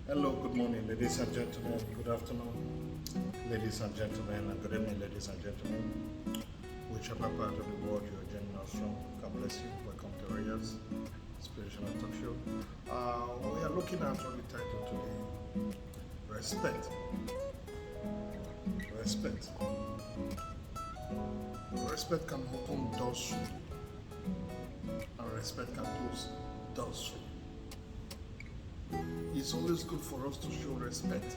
Hello, good morning, ladies and gentlemen. Good afternoon, ladies and gentlemen, and good evening, ladies and gentlemen. Whichever part of the world you're joining us from, God bless you. Welcome to Rayas Spiritual Talk Show. We are looking at what the title today: Respect. Respect. Respect can open doors for you, and respect can close doors for you. It's always good for us to show respect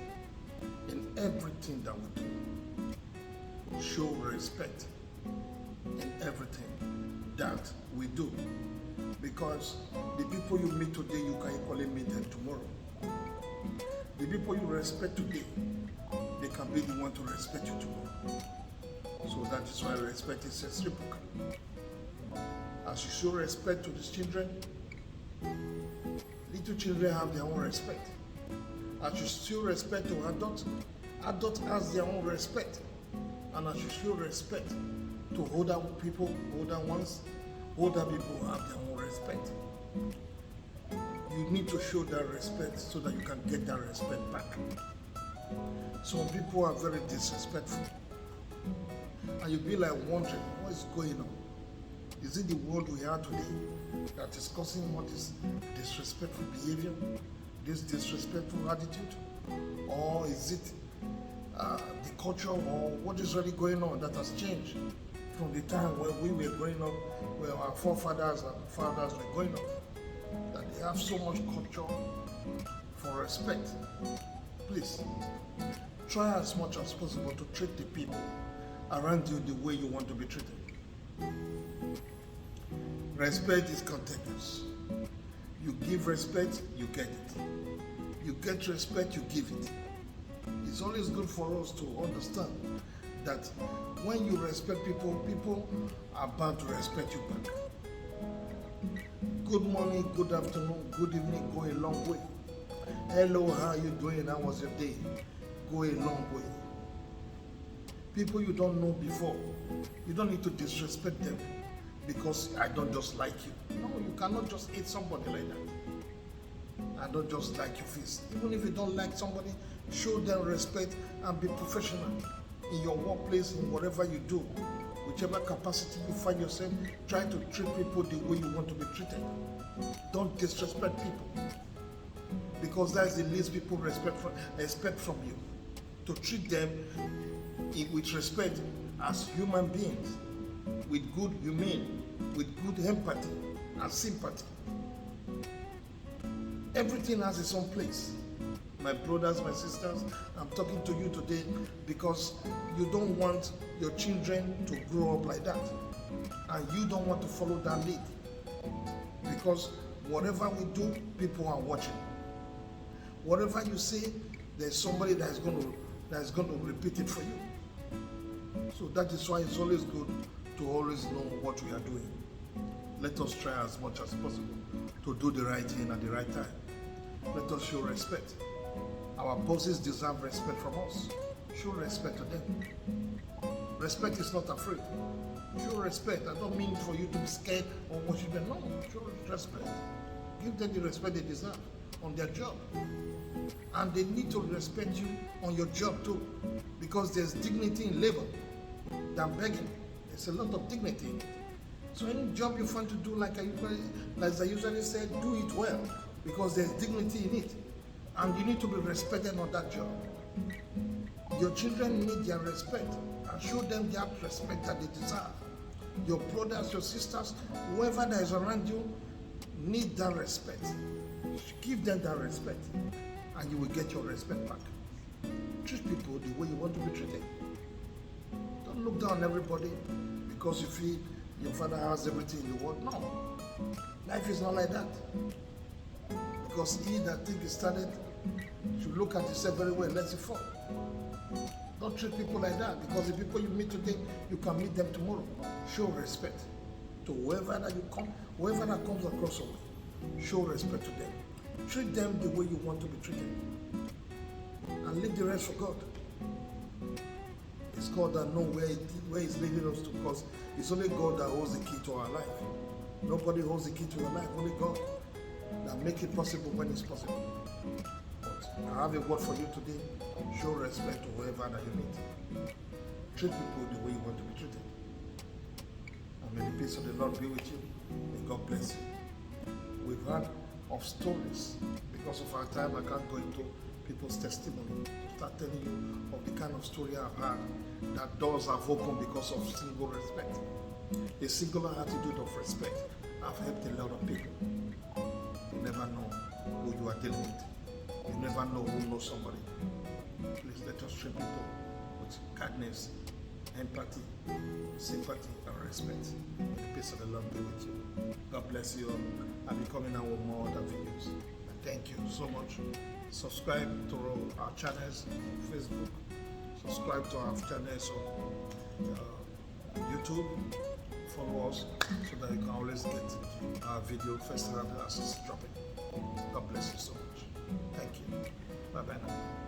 in everything that we do. Show respect in everything that we do. Because the people you meet today, you can equally meet them tomorrow. The people you respect today, they can be the one to respect you tomorrow. So that is why respect is reciprocal. As you show respect to these children, little children have their own respect. As you show respect to adults, adults have their own respect. And as you show respect to older people, older ones, older people have their own respect. You need to show that respect so that you can get that respect back. Some people are very disrespectful. And you'll be like wondering, what is going on? Is it the world we are today that is causing all this disrespectful behavior, this disrespectful attitude? Or is it the culture, or what is really going on that has changed from the time when we were growing up, where our forefathers and fathers were growing up, that they have so much culture for respect? Please, try as much as possible to treat the people around you the way you want to be treated. Respect is contagious. You give respect, you get it. You get respect, you give it. It's always good for us to understand that when you respect people, people are bound to respect you back. Good morning, good afternoon, good evening go a long way. Hello, how are you doing? How was your day? Go a long way. People you don't know before, you don't need to disrespect them because I don't just like you. No, you cannot just hate somebody like that. I don't just like your face. Even if you don't like somebody, show them respect and be professional in your workplace, in whatever you do. Whichever capacity you find yourself, try to treat people the way you want to be treated. Don't disrespect people, because that is the least people expect from you. To treat them with respect as human beings, with good humane, with good empathy and sympathy. Everything has its own place. My brothers, my sisters, I'm talking to you today because you don't want your children to grow up like that. And you don't want to follow that lead. Because whatever we do, people are watching. Whatever you say, there's somebody that is going to repeat it for you. So that is why it's always good to always know what we are doing. Let us try as much as possible to do the right thing at the right time. Let us show respect. Our bosses deserve respect from us. Show respect to them. Respect is not afraid. Show respect. I don't mean for you to be scared or worship them. No, show respect. Give them the respect they deserve on their job. And they need to respect you on your job too, because there's dignity in labor than begging. There's a lot of dignity in it. So any job you find to do, like I usually say, do it well, because there's dignity in it. And you need to be respected on that job. Your children need their respect, and show them that respect that they deserve. Your brothers, your sisters, whoever that is around you need that respect. Give them that respect, and you will get your respect back. Treat people the way you want to be treated. Don't look down on everybody because you feel your father has everything in the world. No, life is not like that. Because he that think he started should look at himself very well, lest he fall. Don't treat people like that, because the people you meet today, you can meet them tomorrow. Show respect to whoever that you come, whoever that comes across your way. Show respect to them. Treat them the way you want to be treated. And leave the rest for God. It's God that knows where He's leading us to, because it's only God that holds the key to our life. Nobody holds the key to your life, only God that make it possible when it's possible. But I have a word for you today. Show respect to whoever that you meet. Treat people the way you want to be treated. And may the peace of the Lord be with you. May God bless you. We've heard of stories. Because of our time, I can't go into people's testimony to start telling you of the kind of story I've had, that doors have opened because of single respect. A singular attitude of respect have helped a lot of people. You never know who you are dealing with. You never know who knows somebody. Please let us treat people with kindness, empathy, sympathy, and respect. May the peace of the Lord be with you. God bless you all. I'll be coming out with more other videos. And thank you so much. Subscribe to our channels on Facebook. Subscribe to our channels on YouTube. Follow us so that you can always get our video first hand as it's dropping. God bless you so much. Thank you. Bye bye now.